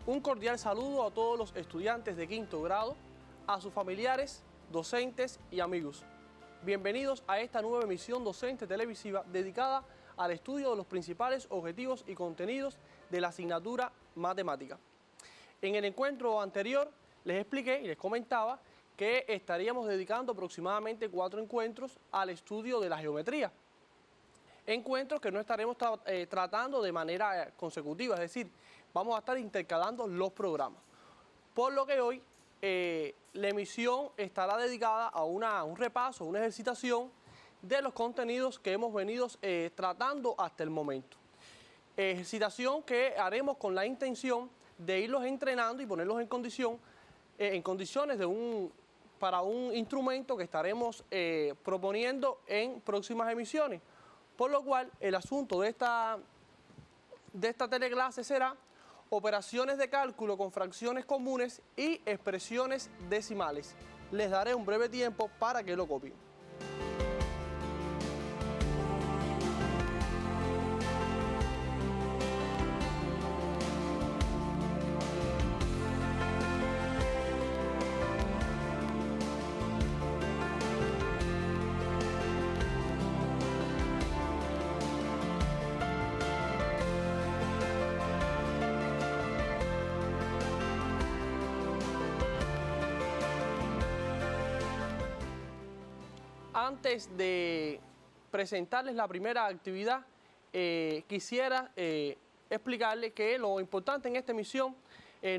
Un cordial saludo a todos los estudiantes de quinto grado, a sus familiares, docentes y amigos. Bienvenidos a esta nueva emisión docente televisiva dedicada al estudio de los principales objetivos y contenidos de la asignatura Matemática. En el encuentro anterior les expliqué y les comentaba que estaríamos dedicando aproximadamente 4 encuentros al estudio de la geometría. Encuentros que no estaremos tratando de manera consecutiva, es decir, vamos a estar intercalando los programas. Por lo que hoy la emisión estará dedicada a un repaso, una ejercitación de los contenidos que hemos venido tratando hasta el momento. Ejercitación que haremos con la intención de irlos entrenando y ponerlos en condiciones para un instrumento que estaremos proponiendo en próximas emisiones. Por lo cual, el asunto de esta teleclase será operaciones de cálculo con fracciones comunes y expresiones decimales. Les daré un breve tiempo para que lo copien. Antes de presentarles la primera actividad, quisiera explicarles que lo importante en esta emisión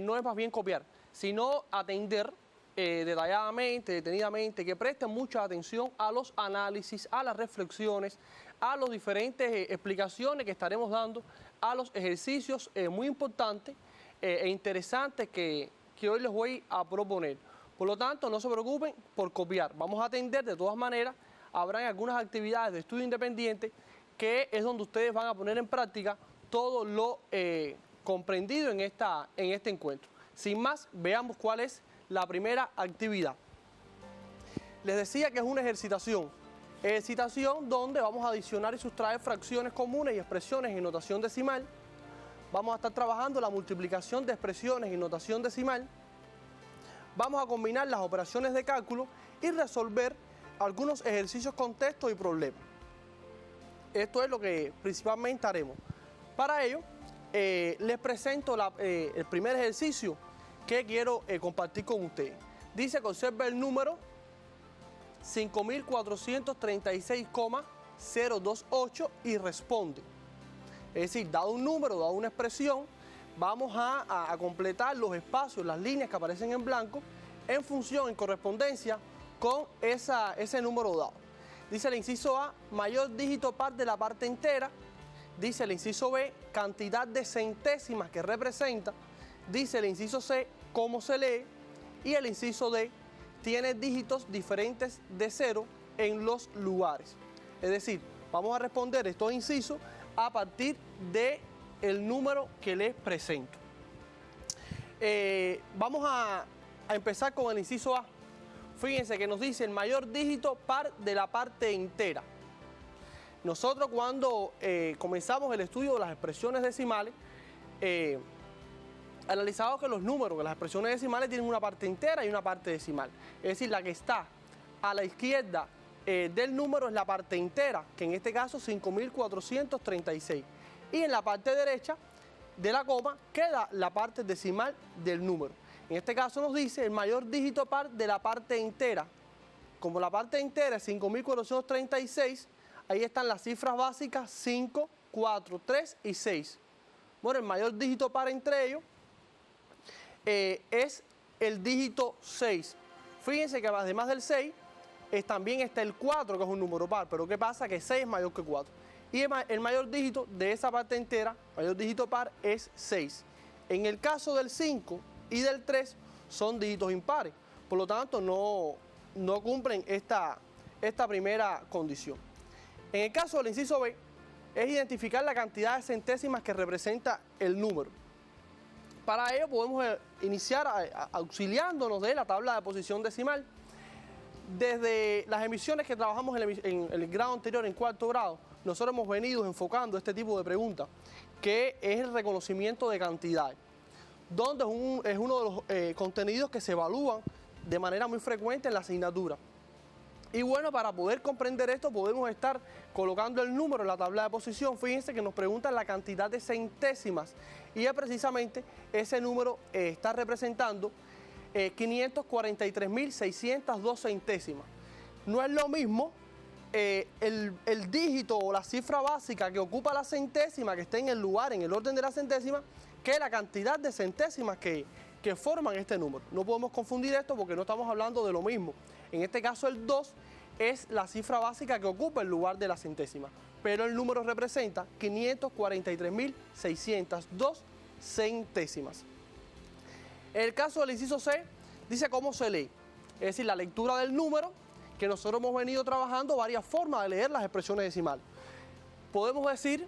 no es más bien copiar, sino atender detalladamente, detenidamente, que presten mucha atención a los análisis, a las reflexiones, a las diferentes explicaciones que estaremos dando, a los ejercicios muy importantes e interesantes que hoy les voy a proponer. Por lo tanto, no se preocupen por copiar. Vamos a atender de todas maneras. Habrán algunas actividades de estudio independiente que es donde ustedes van a poner en práctica todo lo comprendido en este encuentro. Sin más, veamos cuál es la primera actividad. Les decía que es una ejercitación. Ejercitación donde vamos a adicionar y sustraer fracciones comunes y expresiones en notación decimal. Vamos a estar trabajando la multiplicación de expresiones en notación decimal. Vamos a combinar las operaciones de cálculo y resolver algunos ejercicios con texto y problemas. Esto es lo que principalmente haremos. Para ello, les presento el primer ejercicio que quiero compartir con ustedes. Dice que observa el número 5436,028 y responde. Es decir, dado un número, dado una expresión, vamos a completar los espacios, las líneas que aparecen en blanco, en función, en correspondencia con ese número dado. Dice el inciso A, mayor dígito par de la parte entera. Dice el inciso B, cantidad de centésimas que representa. Dice el inciso C, cómo se lee. Y el inciso D, tiene dígitos diferentes de 0 en los lugares. Es decir, vamos a responder estos incisos a partir del número que les presento. Vamos a empezar con el inciso A. Fíjense que nos dice el mayor dígito par de la parte entera. Nosotros cuando comenzamos el estudio de las expresiones decimales, analizamos que los números, que las expresiones decimales tienen una parte entera y una parte decimal. Es decir, la que está a la izquierda del número es la parte entera, que en este caso 5436. Y en la parte derecha de la coma queda la parte decimal del número. En este caso nos dice el mayor dígito par de la parte entera. Como la parte entera es 5436, ahí están las cifras básicas 5, 4, 3 y 6. Bueno, el mayor dígito par entre ellos es el dígito 6. Fíjense que además del 6, también está el 4, que es un número par, pero ¿qué pasa? Que 6 es mayor que 4. Y el mayor dígito de esa parte entera, mayor dígito par, es 6. En el caso del 5 y del 3 son dígitos impares, por lo tanto no cumplen esta primera condición. En el caso del inciso B, es identificar la cantidad de centésimas que representa el número. Para ello podemos iniciar auxiliándonos de la tabla de posición decimal. Desde las emisiones que trabajamos en el grado anterior, en cuarto grado, nosotros hemos venido enfocando este tipo de preguntas, que es el reconocimiento de cantidades. donde es uno de los contenidos que se evalúan de manera muy frecuente en la asignatura. Y bueno, para poder comprender esto podemos estar colocando el número en la tabla de posición. Fíjense que nos preguntan la cantidad de centésimas y es precisamente ese número está representando 543.602 centésimas. No es lo mismo el dígito o la cifra básica que ocupa la centésima, que está en el lugar, en el orden de la centésima, que la cantidad de centésimas que forman este número. No podemos confundir esto porque no estamos hablando de lo mismo. En este caso el 2 es la cifra básica que ocupa el lugar de la centésima, pero el número representa 543.602 centésimas. En el caso del inciso C, dice cómo se lee, es decir, la lectura del número, que nosotros hemos venido trabajando varias formas de leer las expresiones decimales. Podemos decir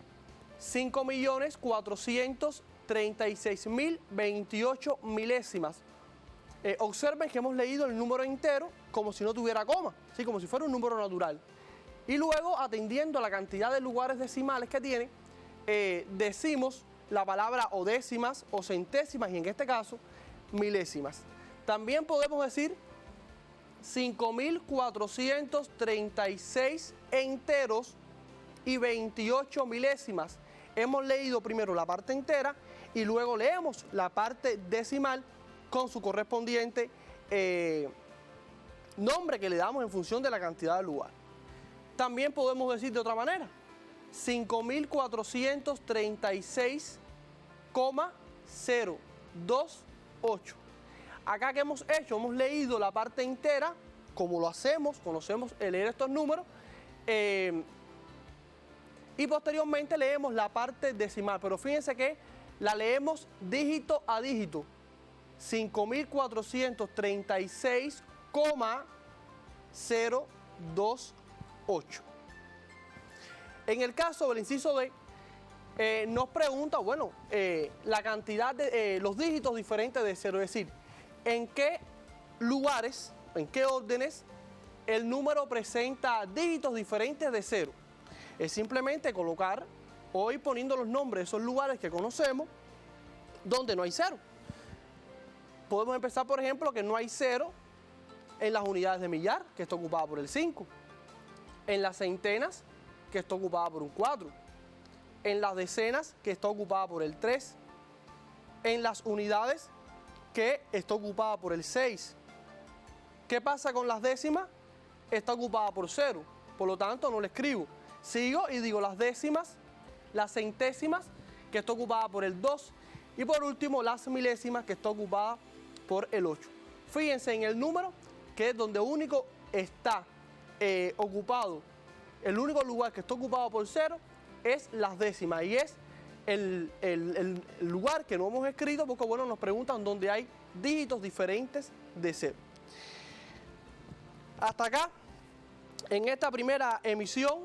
5.436.028 milésimas. Observen que hemos leído el número entero como si no tuviera coma, ¿sí? Como si fuera un número natural. Y luego, atendiendo a la cantidad de lugares decimales que tiene, decimos la palabra o décimas o centésimas, y en este caso, milésimas. También podemos decir 5.436 enteros y 28 milésimas. Hemos leído primero la parte entera y luego leemos la parte decimal con su correspondiente nombre que le damos en función de la cantidad de lugar. También podemos decir de otra manera, 5.436,028. Acá que hemos hecho, hemos leído la parte entera, como lo hacemos, conocemos el leer estos números, y posteriormente leemos la parte decimal, pero fíjense que la leemos dígito a dígito, 5.436,028. En el caso del inciso D, nos pregunta, bueno, la cantidad de los dígitos diferentes de 0, es decir, en qué lugares, en qué órdenes el número presenta dígitos diferentes de 0. Es simplemente colocar o ir poniendo los nombres de esos lugares que conocemos donde no hay 0. Podemos empezar, por ejemplo, que no hay 0 en las unidades de millar, que está ocupada por el 5. En las centenas, que está ocupada por un 4. En las decenas, que está ocupada por el 3. En las unidades, que está ocupada por el 6. ¿Qué pasa con las décimas? Está ocupada por 0. Por lo tanto, no le escribo. Sigo y digo las décimas, las centésimas, que está ocupada por el 2. Y por último, las milésimas, que está ocupada por el 8. Fíjense en el número, que es donde único está ocupado, el único lugar que está ocupado por 0 es las décimas. Y es el lugar que no hemos escrito porque, bueno, nos preguntan dónde hay dígitos diferentes de 0. Hasta acá, en esta primera emisión,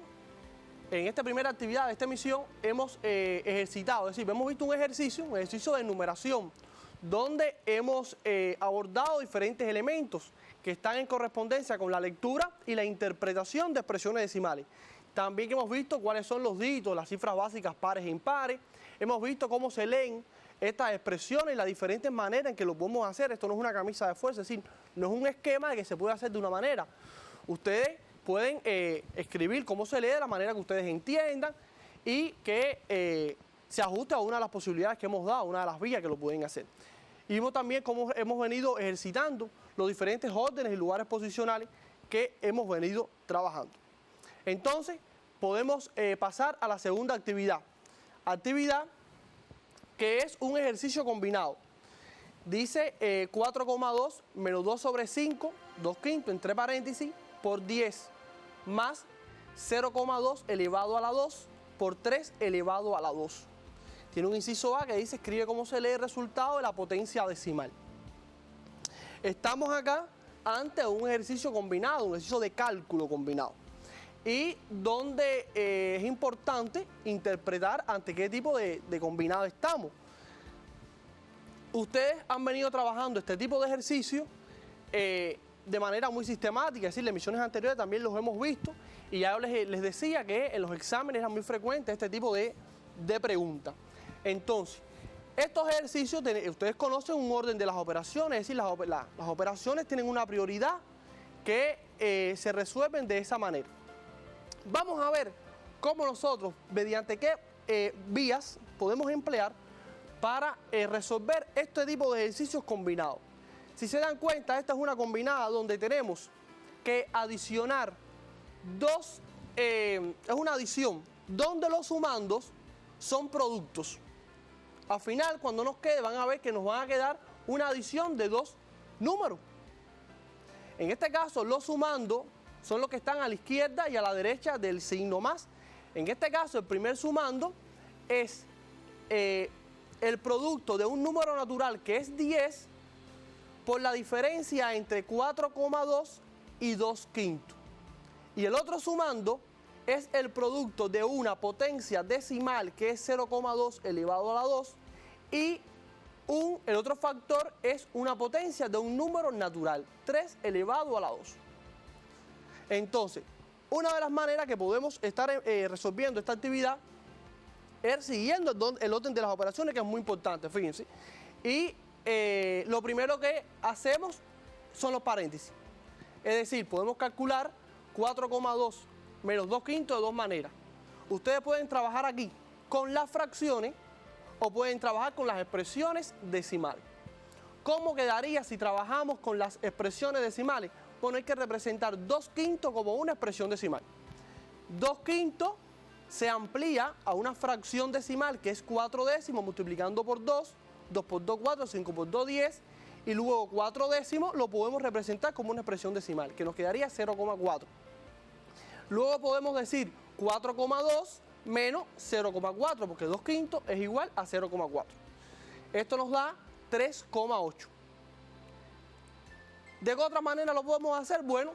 en esta primera actividad de esta emisión, hemos ejercitado, es decir, hemos visto un ejercicio de numeración, donde hemos abordado diferentes elementos que están en correspondencia con la lectura y la interpretación de expresiones decimales. También hemos visto cuáles son los dígitos, las cifras básicas pares e impares. Hemos visto cómo se leen estas expresiones y las diferentes maneras en que lo podemos hacer. Esto no es una camisa de fuerza, es decir, no es un esquema de que se puede hacer de una manera. Ustedes pueden escribir cómo se lee de la manera que ustedes entiendan y que se ajuste a una de las posibilidades que hemos dado, una de las vías que lo pueden hacer. Y vimos también cómo hemos venido ejercitando los diferentes órdenes y lugares posicionales que hemos venido trabajando. Entonces, podemos pasar a la segunda actividad. Actividad que es un ejercicio combinado. Dice 4,2 menos 2 sobre 5, 2 quintos, entre paréntesis, por 10, más 0,2 elevado a la 2 por 3 elevado a la 2. Tiene un inciso A que dice, escribe cómo se lee el resultado de la potencia decimal. Estamos acá ante un ejercicio combinado, un ejercicio de cálculo combinado. Y donde es importante interpretar ante qué tipo de combinado estamos. Ustedes han venido trabajando este tipo de ejercicio de manera muy sistemática, es decir, en emisiones anteriores también los hemos visto y ya yo les decía que en los exámenes era muy frecuente este tipo de preguntas. Entonces, Estos ejercicios, ustedes conocen un orden de las operaciones, es decir, las operaciones tienen una prioridad que se resuelven de esa manera. Vamos a ver cómo nosotros, mediante qué vías podemos emplear para resolver este tipo de ejercicios combinados. Si se dan cuenta, esta es una combinada donde tenemos que adicionar es una adición donde los sumandos son productos. Al final, cuando nos quede, van a ver que nos van a quedar una adición de dos números. En este caso, los sumandos son los que están a la izquierda y a la derecha del signo más. En este caso, el primer sumando es el producto de un número natural que es 10 por la diferencia entre 4,2 y 2/5. Y el otro sumando es el producto de una potencia decimal que es 0,2 elevado a la 2 y el otro factor es una potencia de un número natural, 3 elevado a la 2. Entonces, una de las maneras que podemos estar resolviendo esta actividad es siguiendo el orden de las operaciones, que es muy importante, fíjense. Y lo primero que hacemos son los paréntesis. Es decir, podemos calcular 4,2 menos 2/5 de dos maneras. Ustedes pueden trabajar aquí con las fracciones o pueden trabajar con las expresiones decimales. ¿Cómo quedaría si trabajamos con las expresiones decimales? Bueno, hay que representar 2/5 como una expresión decimal. 2/5 se amplía a una fracción decimal que es 4 décimos multiplicando por 2, 2 por 2, 4, 5 por 2, 10, y luego 4 décimos lo podemos representar como una expresión decimal, que nos quedaría 0,4. Luego podemos decir 4,2 menos 0,4, porque 2/5 es igual a 0,4. Esto nos da 3,8. ¿De qué otra manera lo podemos hacer? Bueno,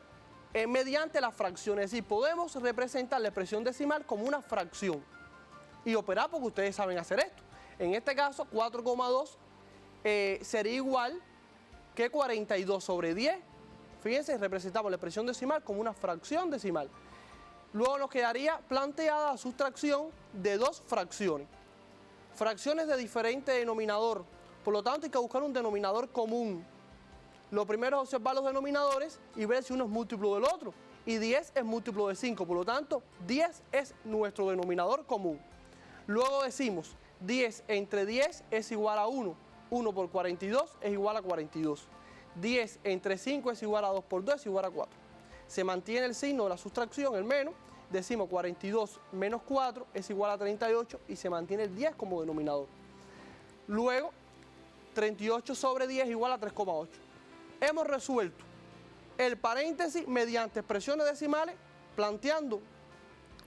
mediante las fracciones. Es decir, podemos representar la expresión decimal como una fracción y operar porque ustedes saben hacer esto. En este caso, 4,2 sería igual que 42 sobre 10. Fíjense, representamos la expresión decimal como una fracción decimal. Luego nos quedaría planteada la sustracción de dos fracciones. Fracciones de diferente denominador. Por lo tanto, hay que buscar un denominador común. Lo primero es observar los denominadores y ver si uno es múltiplo del otro. Y 10 es múltiplo de 5. Por lo tanto, 10 es nuestro denominador común. Luego decimos, 10 entre 10 es igual a 1. 1 por 42 es igual a 42. 10 entre 5 es igual a 2 por 2 es igual a 4. Se mantiene el signo de la sustracción, el menos. Decimos 42 menos 4 es igual a 38 y se mantiene el 10 como denominador. Luego, 38 sobre 10 es igual a 3,8. Hemos resuelto el paréntesis mediante expresiones decimales, planteando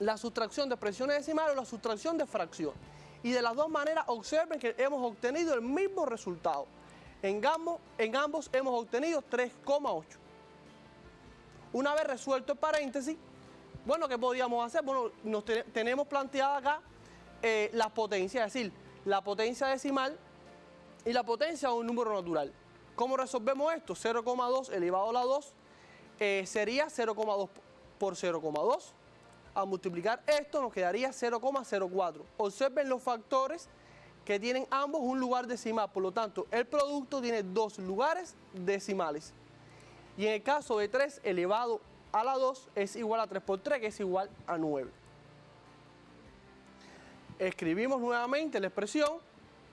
la sustracción de expresiones decimales o la sustracción de fracciones. Y de las dos maneras, observen que hemos obtenido el mismo resultado. En ambos hemos obtenido 3,8. Una vez resuelto el paréntesis, bueno, ¿qué podíamos hacer? Bueno, tenemos planteada acá las potencias, es decir, la potencia decimal y la potencia de un número natural. ¿Cómo resolvemos esto? 0,2 elevado a la 2 sería 0,2 por 0,2. Al multiplicar esto nos quedaría 0,04. Observen los factores que tienen ambos un lugar decimal. Por lo tanto, el producto tiene dos lugares decimales. Y en el caso de 3 elevado a la 2 es igual a 3 por 3, que es igual a 9. Escribimos nuevamente la expresión,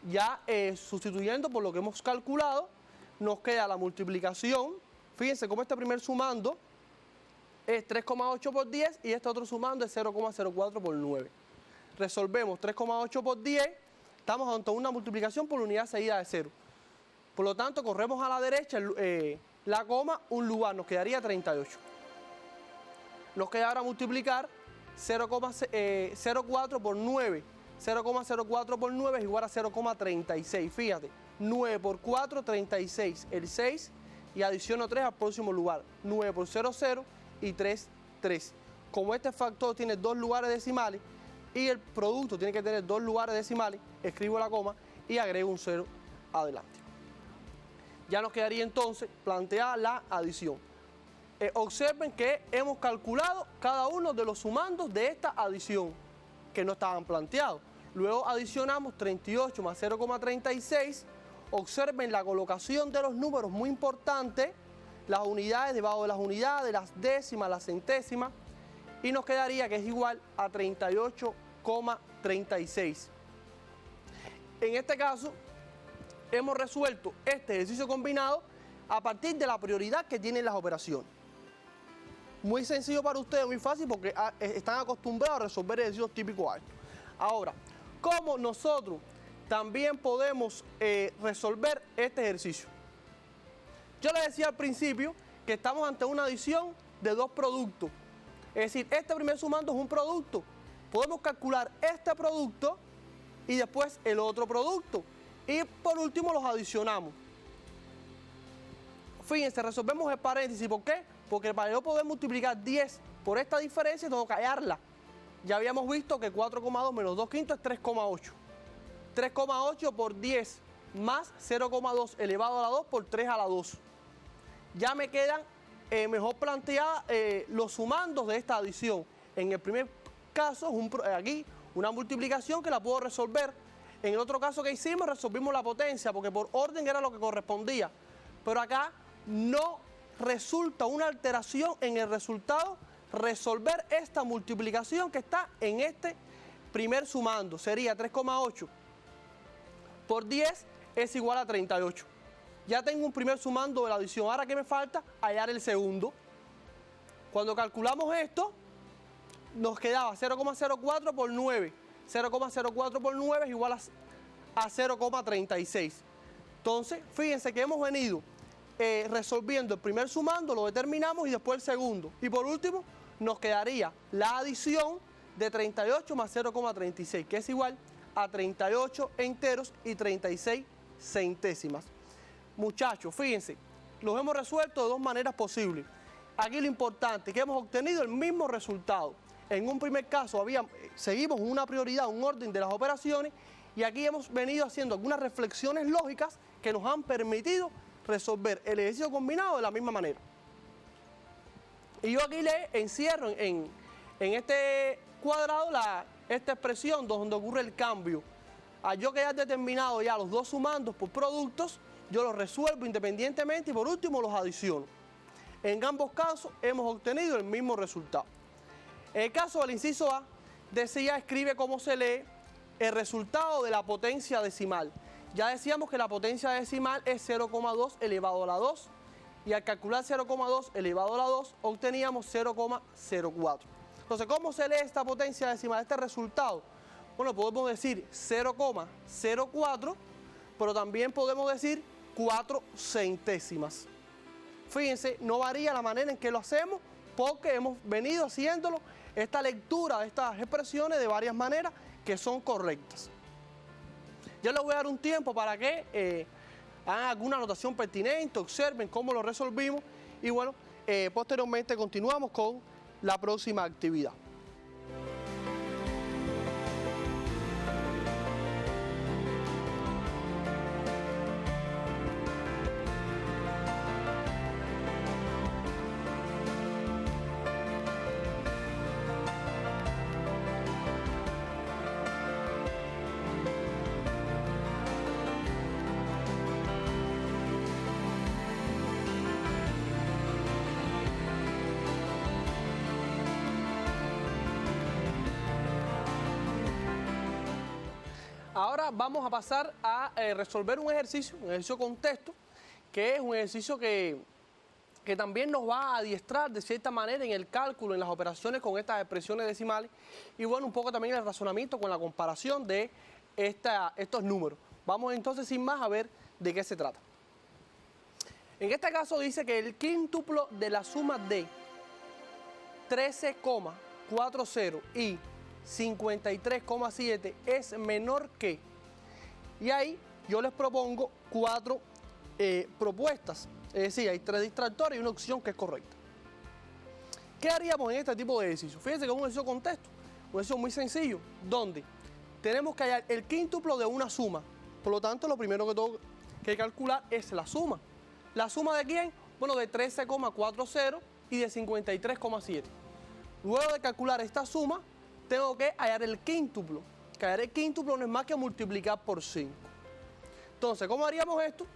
ya sustituyendo por lo que hemos calculado. Nos queda la multiplicación. Fíjense cómo este primer sumando es 3,8 por 10 y este otro sumando es 0,04 por 9. Resolvemos 3,8 por 10. Estamos ante una multiplicación por unidad seguida de 0. Por lo tanto, corremos a la derecha la coma, un lugar, nos quedaría 38. Nos queda ahora multiplicar 0,04 por 9. 0,04 por 9 es igual a 0,36. Fíjate, 9 por 4, 36. El 6 y adiciono 3 al próximo lugar. 9 por 0, 0 y 3, 3. Como este factor tiene dos lugares decimales y el producto tiene que tener dos lugares decimales, escribo la coma y agrego un 0 adelante. Ya nos quedaría entonces planteada la adición. Observen que hemos calculado cada uno de los sumandos de esta adición que no estaban planteados. Luego adicionamos 38 más 0,36. Observen la colocación de los números, muy importante. Las unidades debajo de las unidades, las décimas, las centésimas. Y nos quedaría que es igual a 38,36. En este caso, hemos resuelto este ejercicio combinado a partir de la prioridad que tienen las operaciones. Muy sencillo para ustedes, muy fácil, porque están acostumbrados a resolver ejercicios típicos altos. Ahora, ¿cómo nosotros también podemos resolver este ejercicio? Yo les decía al principio que estamos ante una adición de dos productos. Es decir, este primer sumando es un producto. Podemos calcular este producto y después el otro producto. Y por último los adicionamos. Fíjense, resolvemos el paréntesis. ¿Por qué? Porque para yo poder multiplicar 10 por esta diferencia tengo que hallarla. Ya habíamos visto que 4,2 menos 2 quintos es 3,8. 3,8 por 10 más 0,2 elevado a la 2 por 3 a la 2. Ya me quedan mejor planteadas los sumandos de esta adición. En el primer caso, aquí una multiplicación que la puedo resolver. En el otro caso que hicimos, resolvimos la potencia, porque por orden era lo que correspondía. Pero acá no resulta una alteración en el resultado resolver esta multiplicación que está en este primer sumando. Sería 3,8 por 10 es igual a 38. Ya tengo un primer sumando de la adición. Ahora, ¿qué me falta? Hallar el segundo. Cuando calculamos esto, nos quedaba 0,04 por 9. 0,04 por 9 es igual a 0,36. Entonces, fíjense que hemos venido resolviendo el primer sumando, lo determinamos, y después el segundo. Y por último, nos quedaría la adición de 38 más 0,36, que es igual a 38 enteros y 36 centésimas. Muchachos, fíjense, los hemos resuelto de dos maneras posibles. Aquí lo importante es que hemos obtenido el mismo resultado. En un primer caso seguimos una prioridad, un orden de las operaciones, y aquí hemos venido haciendo algunas reflexiones lógicas que nos han permitido resolver el ejercicio combinado de la misma manera. Y yo aquí le encierro en este cuadrado esta expresión donde ocurre el cambio. Al yo quedar determinado ya los dos sumandos por productos, yo los resuelvo independientemente y por último los adiciono. En ambos casos hemos obtenido el mismo resultado. En el caso del inciso A, decía, escribe cómo se lee el resultado de la potencia decimal. Ya decíamos que la potencia decimal es 0,2 elevado a la 2, y al calcular 0,2 elevado a la 2 obteníamos 0,04. Entonces, ¿cómo se lee esta potencia decimal, este resultado? Bueno, podemos decir 0,04, pero también podemos decir 4 centésimas. Fíjense, no varía la manera en que lo hacemos, porque hemos venido haciéndolo, esta lectura de estas expresiones de varias maneras que son correctas. Yo les voy a dar un tiempo para que hagan alguna anotación pertinente, observen cómo lo resolvimos y bueno, posteriormente continuamos con la próxima actividad. Ahora vamos a pasar a resolver un ejercicio con texto, que es un ejercicio que también nos va a adiestrar de cierta manera en el cálculo, en las operaciones con estas expresiones decimales y bueno, un poco también el razonamiento con la comparación de estos números. Vamos entonces sin más a ver de qué se trata. En este caso dice que el quíntuplo de la suma de 13,40 y 53,7 es menor que, y ahí yo les propongo 4 propuestas, es decir, hay 3 distractores y una opción que es correcta. ¿Qué haríamos en este tipo de ejercicio? Fíjense que es un ejercicio con texto, un ejercicio muy sencillo, donde tenemos que hallar el quíntuplo de una suma, por lo tanto lo primero que tengo que calcular es la suma. ¿La suma de quién? Bueno, de 13,40 y de 53,7. Luego de calcular esta suma, tengo que hallar el quíntuplo. que hallar el quíntuplo no es más que multiplicar por 5. Entonces, ¿cómo haríamos esto?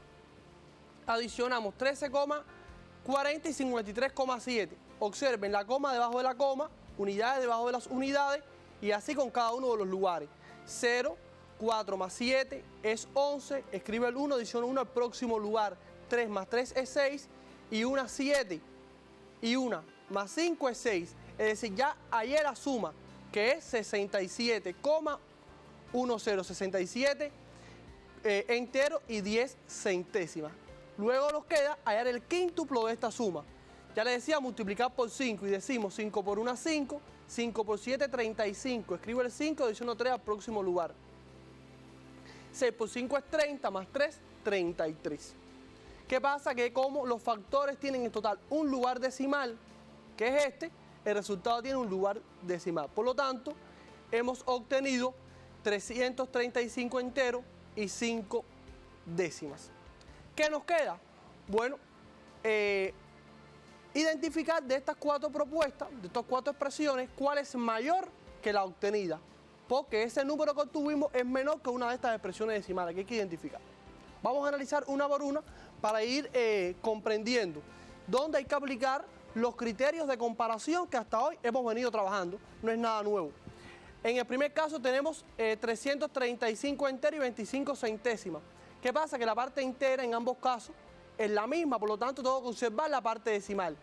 Adicionamos 13,40 y 53,7. Observen la coma debajo de la coma, unidades debajo de las unidades, y así con cada uno de los lugares. 0, 4 más 7 es 11, escribe el 1, adiciona 1 al próximo lugar. 3 más 3 es 6, y 1 7, y 1 más 5 es 6. Es decir, ya hallé la suma, que es 67,1067 entero y 10 centésimas. Luego nos queda hallar el quíntuplo de esta suma. Ya le decía multiplicar por 5 y decimos 5 por 1 5, 5 por 7 35. Escribo el 5, adiciono 3 al próximo lugar. 6 por 5 es 30, más 3, 33. ¿Qué pasa? Que como los factores tienen en total un lugar decimal, que es este, el resultado tiene un lugar decimal. Por lo tanto, hemos obtenido 335 enteros y 5 décimas. ¿Qué nos queda? Bueno, identificar de estas 4 propuestas, de estas 4 expresiones, cuál es mayor que la obtenida, porque ese número que obtuvimos es menor que una de estas expresiones decimales que hay que identificar. Vamos a analizar una por una para ir comprendiendo dónde hay que aplicar los criterios de comparación que hasta hoy hemos venido trabajando. No es nada nuevo. En el primer caso tenemos 335 enteros y 25 centésimas. ¿Qué pasa? Que la parte entera en ambos casos es la misma, por lo tanto tengo que observar la parte decimal.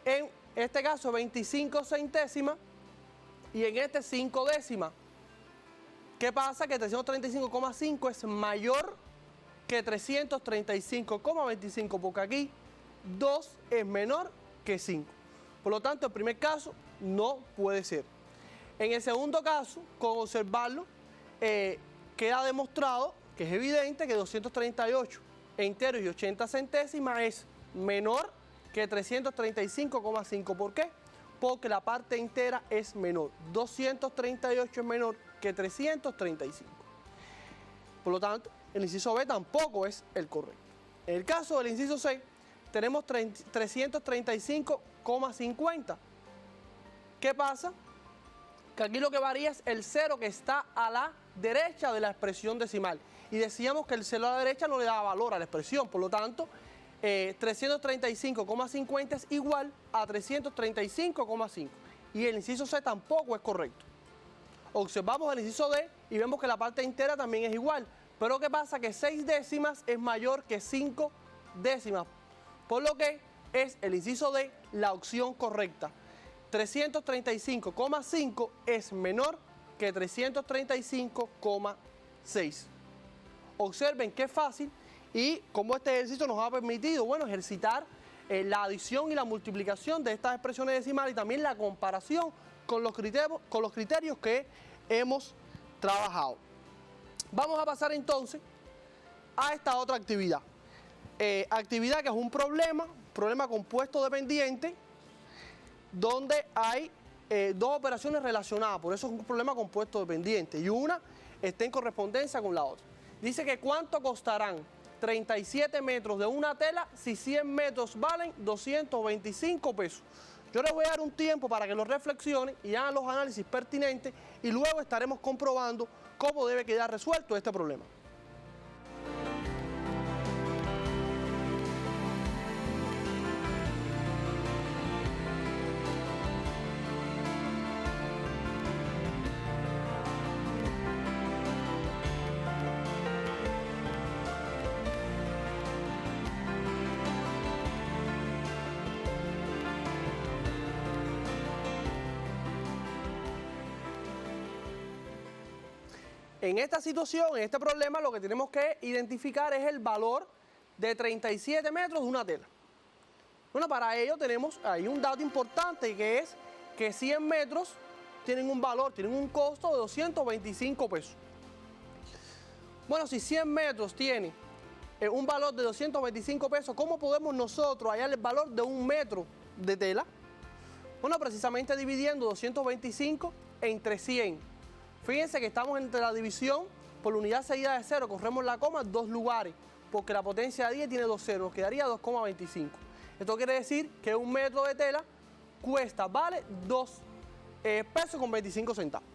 En este caso 25 centésimas y en este 5 décimas. ¿Qué pasa? Que 335,5 es mayor que 335,25, porque aquí 2 es menor que 5. Por lo tanto, el primer caso no puede ser. En el segundo caso, con observarlo, queda demostrado que es evidente que 238 enteros y 80 centésimas es menor que 335,5. ¿Por qué? Porque la parte entera es menor. 238 es menor que 335. Por lo tanto, el inciso B tampoco es el correcto. En el caso del inciso C, tenemos 335,50. ¿Qué pasa? Que aquí lo que varía es el 0 que está a la derecha de la expresión decimal. Y decíamos que el 0 a la derecha no le da valor a la expresión. Por lo tanto, 335,50 es igual a 335,5. Y el inciso C tampoco es correcto. Observamos el inciso D y vemos que la parte entera también es igual. Pero ¿qué pasa? Que 6 décimas es mayor que 5 décimas. Por lo que es el inciso D la opción correcta. 335,5 es menor que 335,6. Observen qué fácil y cómo este ejercicio nos ha permitido, bueno, ejercitar la adición y la multiplicación de estas expresiones decimales y también la comparación con los criterios que hemos trabajado. Vamos a pasar entonces a esta otra actividad. Actividad que es un problema compuesto dependiente, donde hay 2 operaciones relacionadas, por eso es un problema compuesto dependiente, y una está en correspondencia con la otra. Dice que cuánto costarán 37 metros de una tela si 100 metros valen 225 pesos. Yo les voy a dar un tiempo para que lo reflexionen y hagan los análisis pertinentes y luego estaremos comprobando cómo debe quedar resuelto este problema. En esta situación, en este problema, lo que tenemos que identificar es el valor de 37 metros de una tela. Bueno, para ello tenemos ahí un dato importante, que es que 100 metros tienen un valor, tienen un costo de 225 pesos. Bueno, si 100 metros tiene un valor de 225 pesos, ¿cómo podemos nosotros hallar el valor de 1 metro de tela? Bueno, precisamente dividiendo 225 entre 100. Fíjense que estamos entre la división por la unidad seguida de 0, corremos la coma 2 lugares, porque la potencia de 10 tiene 2 ceros, nos quedaría 2,25. Esto quiere decir que 1 metro de tela vale 2 pesos con 25 centavos.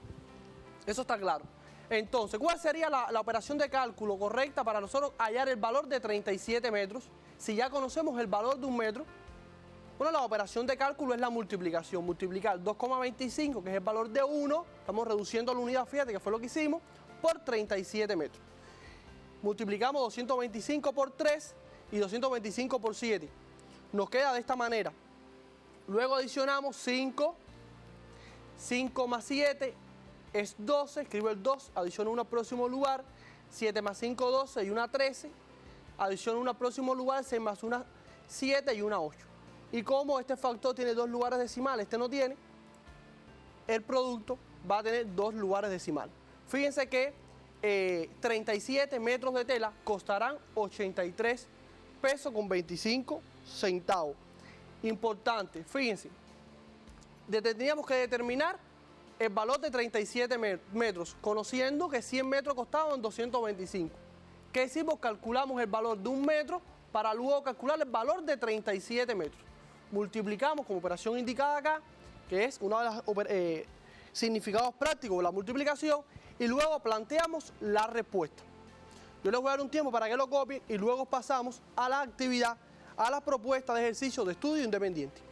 Eso está claro. Entonces, ¿cuál sería la operación de cálculo correcta para nosotros hallar el valor de 37 metros? Si ya conocemos el valor de 1 metro, bueno, la operación de cálculo es la multiplicación. Multiplicar 2,25, que es el valor de 1, estamos reduciendo la unidad, fíjate que fue lo que hicimos, por 37 metros. Multiplicamos 225 por 3 y 225 por 7. Nos queda de esta manera. Luego adicionamos 5, 5 más 7 es 12, escribo el 2, adiciono 1 al próximo lugar, 7 más 5, 12 y 1, 13, adiciono 1 al próximo lugar, 6 más 1, 7 y 1, 8. Y como este factor tiene 2 lugares decimales, este no tiene, el producto va a tener 2 lugares decimales. Fíjense que 37 metros de tela costarán 83 pesos con 25 centavos. Importante, fíjense, teníamos que determinar el valor de 37 metros, conociendo que 100 metros costaban 225. ¿Qué hicimos? Calculamos el valor de 1 metro para luego calcular el valor de 37 metros. Multiplicamos como operación indicada acá, que es uno de los significados prácticos de la multiplicación, y luego planteamos la respuesta. Yo les voy a dar un tiempo para que lo copien y luego pasamos a la actividad, a la propuesta de ejercicio de estudio independiente.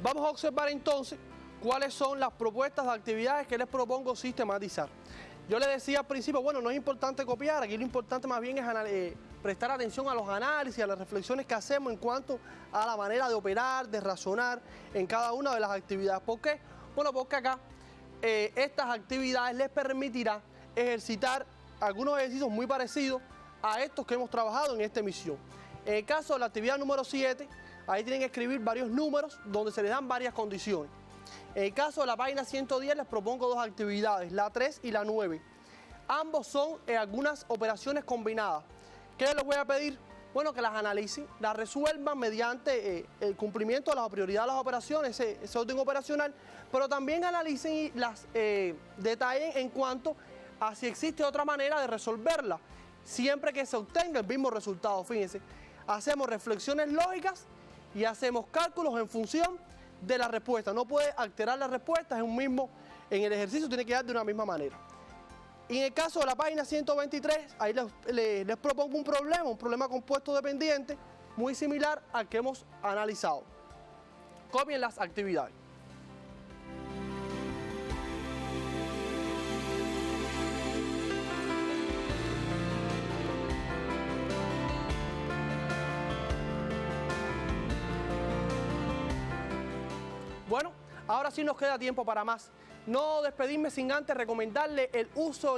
Vamos a observar entonces cuáles son las propuestas de actividades que les propongo sistematizar. Yo les decía al principio, bueno, no es importante copiar, aquí lo importante más bien es prestar atención a los análisis, a las reflexiones que hacemos en cuanto a la manera de operar, de razonar en cada una de las actividades. ¿Por qué? Bueno, porque acá estas actividades les permitirán ejercitar algunos ejercicios muy parecidos a estos que hemos trabajado en esta emisión. En el caso de la actividad número 7, ahí tienen que escribir varios números donde se les dan varias condiciones. En el caso de la página 110 les propongo 2 actividades, la 3 y la 9. Ambos son algunas operaciones combinadas. ¿Qué les voy a pedir? Bueno, que las analicen, las resuelvan mediante el cumplimiento de la prioridad de las operaciones, ese orden operacional, pero también analicen y las detallen en cuanto a si existe otra manera de resolverla, siempre que se obtenga el mismo resultado. Fíjense, hacemos reflexiones lógicas y hacemos cálculos en función de la respuesta. No puede alterar la respuesta, en el ejercicio tiene que dar de una misma manera. Y en el caso de la página 123, ahí les propongo un problema compuesto dependiente, muy similar al que hemos analizado. Copien las actividades. Bueno, ahora sí nos queda tiempo para más. No despedirme sin antes recomendarle el uso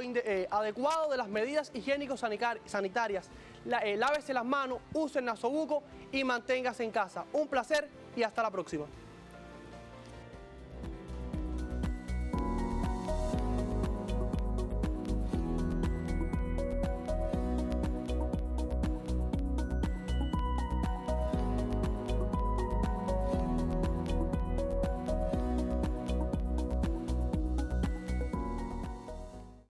adecuado de las medidas higiénico-sanitarias. Lávese las manos, use el nasobuco y manténgase en casa. Un placer y hasta la próxima.